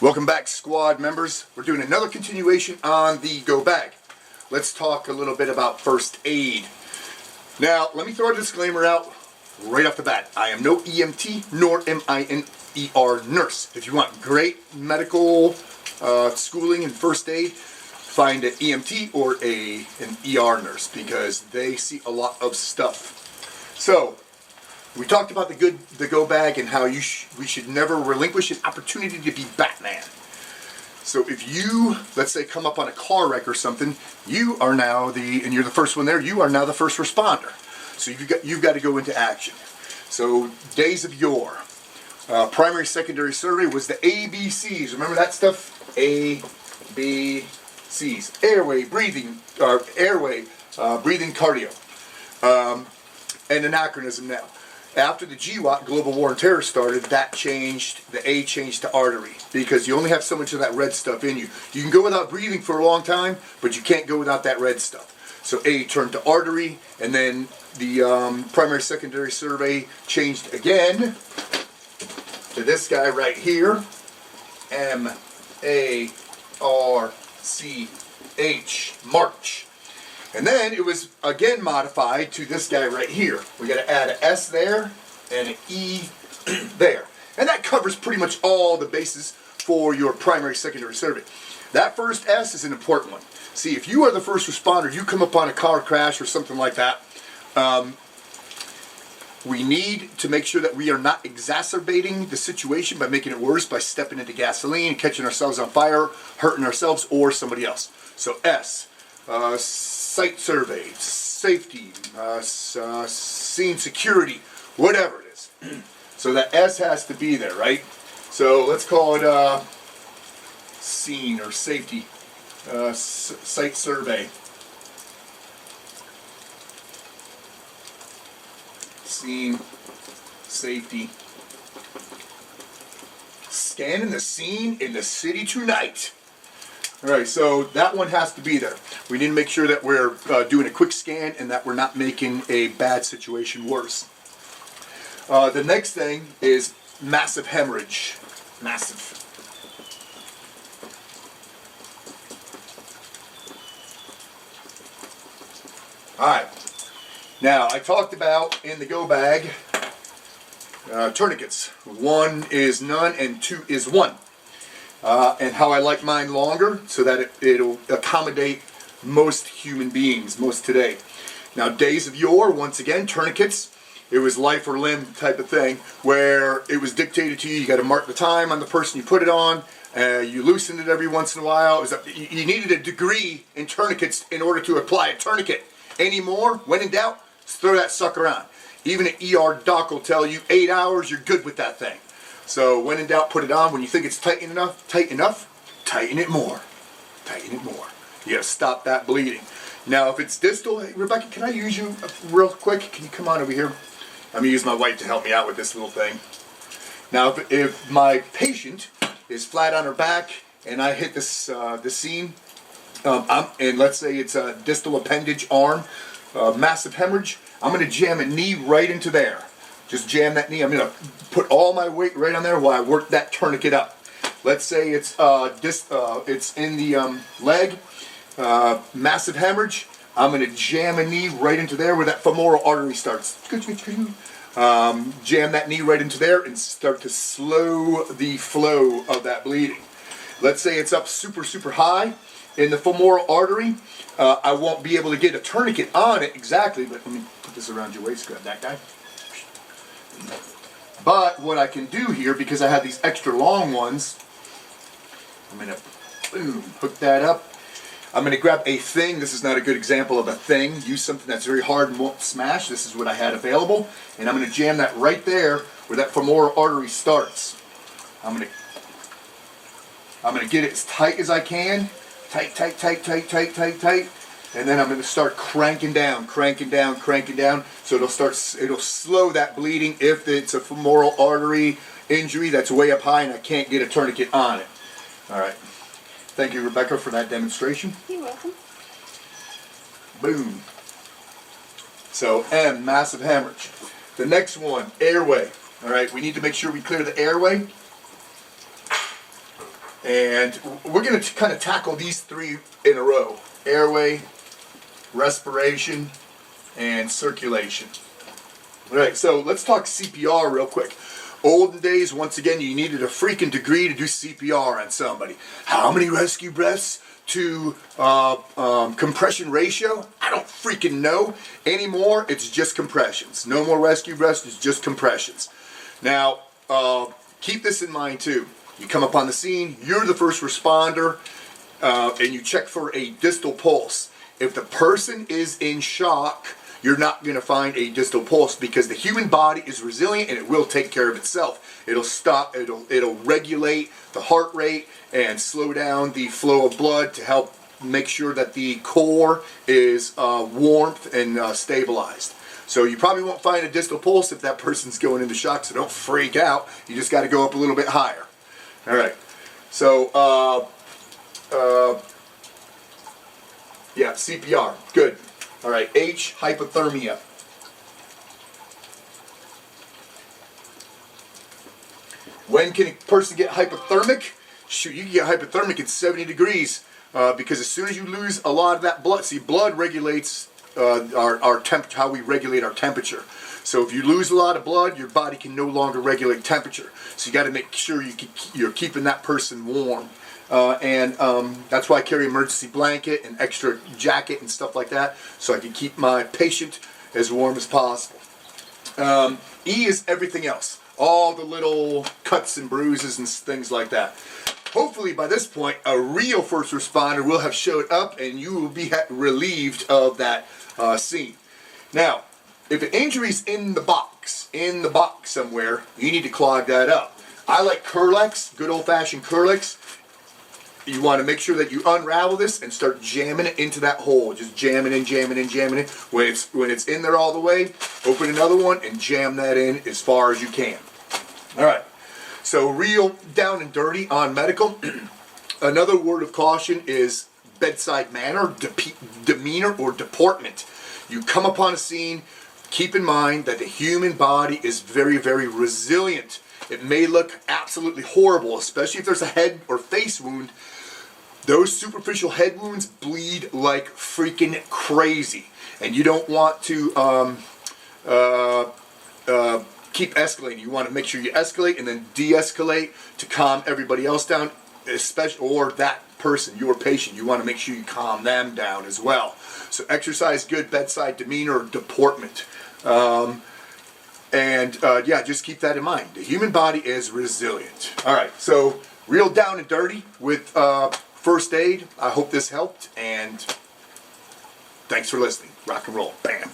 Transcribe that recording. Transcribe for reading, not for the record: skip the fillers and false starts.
Welcome back, squad members. We're doing another continuation on the go bag. Let's talk a little bit about first aid. Now, let me throw a disclaimer out right off the bat. I am no EMT, nor am I an ER nurse. If you want great medical schooling in first aid, find an EMT or an ER nurse, because they see a lot of stuff. So, we talked about the go bag and how we should never relinquish an opportunity to be Batman. So if you, let's say, come up on a car wreck or something, you are now and you're the first one there, you are now the first responder. So you've got to go into action. So days of yore, primary secondary survey was the ABCs. Remember that stuff? A, B, C's. Airway, breathing, breathing cardio. And anachronism now. After the GWAT, Global War and Terror, started, that changed, the A changed to artery, because you only have so much of that red stuff in you. You can go without breathing for a long time, but you can't go without that red stuff. So A turned to artery, and then the primary secondary survey changed again to this guy right here, M-A-R-C-H, March. And then it was again modified to this guy right here. We got to add an S there and an E there. And that covers pretty much all the bases for your primary secondary survey. That first S is an important one. See, if you are the first responder, you come upon a car crash or something like that, we need to make sure that we are not exacerbating the situation by making it worse, by stepping into gasoline, catching ourselves on fire, hurting ourselves or somebody else. So S. Site survey, safety, scene security, whatever it is. So that S has to be there, right? So let's call it scene or safety, site survey. Scene, safety. Scanning the scene in the city tonight. Alright, so that one has to be there. We need to make sure that we're doing a quick scan and that we're not making a bad situation worse. The next thing is massive hemorrhage. Massive. Alright, now I talked about in the go bag tourniquets. 1 is none and 2 is 1. And how I like mine longer, so that it'll accommodate most human beings, most today. Now, days of yore, once again, tourniquets, it was life or limb type of thing, where it was dictated to you. You got to mark the time on the person you put it on. You loosened it every once in a while. You needed a degree in tourniquets in order to apply a tourniquet. Anymore, when in doubt, throw that sucker on. Even an ER doc will tell you 8 hours, you're good with that thing. So when in doubt, put it on. When you think it's tight enough, tighten it more. Tighten it more. You gotta stop that bleeding. Now, if it's distal, hey, Rebecca, can I use you real quick? Can you come on over here? I'm gonna use my wife to help me out with this little thing. Now, if my patient is flat on her back and I hit this scene, and let's say it's a distal appendage arm, massive hemorrhage, I'm gonna jam a knee right into there. Just jam that knee. I'm going to put all my weight right on there while I work that tourniquet up. Let's say it's in the leg, massive hemorrhage. I'm going to jam a knee right into there where that femoral artery starts. Jam that knee right into there and start to slow the flow of that bleeding. Let's say it's up super, super high in the femoral artery. I won't be able to get a tourniquet on it exactly, but let me put this around your waist. Grab that guy. But what I can do here, because I have these extra long ones, I'm going to hook that up. I'm going to grab a thing. This is not a good example of a thing. Use something that's very hard and won't smash. This is what I had available. And I'm going to jam that right there where that femoral artery starts. I'm going to get it as tight as I can. Tight, tight, tight, tight, tight, tight, tight. And then I'm going to start cranking down, so it'll slow that bleeding if it's a femoral artery injury that's way up high and I can't get a tourniquet on it. All right. Thank you, Rebecca, for that demonstration. You're welcome. Boom. So M, massive hemorrhage. The next one, airway. All right, we need to make sure we clear the airway. And we're going to kind of tackle these three in a row. Airway, respiration, and circulation. All right, so let's talk CPR real quick. Olden days, once again, you needed a freaking degree to do CPR on somebody. How many rescue breaths to compression ratio? I don't freaking know. Anymore, it's just compressions. No more rescue breaths, it's just compressions. Now, keep this in mind too. You come up on the scene, you're the first responder, and you check for a distal pulse. If the person is in shock, you're not going to find a distal pulse because the human body is resilient and it will take care of itself. It'll stop, it'll regulate the heart rate and slow down the flow of blood to help make sure that the core is warmth and stabilized. So you probably won't find a distal pulse if that person's going into shock, so don't freak out. You just got to go up a little bit higher. All right. So, yeah, CPR. Good. All right. H, hypothermia. When can a person get hypothermic? Shoot, you can get hypothermic at 70 degrees because as soon as you lose a lot of that blood, see, blood regulates our temperature, how we regulate our temperature. So if you lose a lot of blood, your body can no longer regulate temperature. So you got to make sure you're keeping that person warm. That's why I carry an emergency blanket and extra jacket and stuff like that, so I can keep my patient as warm as possible. E is everything else. All the little cuts and bruises and things like that. Hopefully by this point, a real first responder will have showed up and you will be relieved of that scene. Now, if an injury's in the box somewhere, you need to clog that up. I like Curlex, good old-fashioned Curlex. You want to make sure that you unravel this and start jamming it into that hole. Just jamming in, jamming in, jamming in. When it's in there all the way, open another one and jam that in as far as you can. All right. So real down and dirty on medical. Another word of caution is bedside manner, demeanor, or deportment. You come upon a scene, keep in mind that the human body is very, very resilient. It may look absolutely horrible, especially if there's a head or face wound. Those superficial head wounds bleed like freaking crazy. And you don't want to keep escalating. You want to make sure you escalate and then de-escalate to calm everybody else down, especially, or that person, your patient. You want to make sure you calm them down as well. So exercise good bedside demeanor or deportment. Yeah, just keep that in mind. The human body is resilient. All right, so real down and dirty with first aid. I hope this helped, and thanks for listening. Rock and roll. Bam.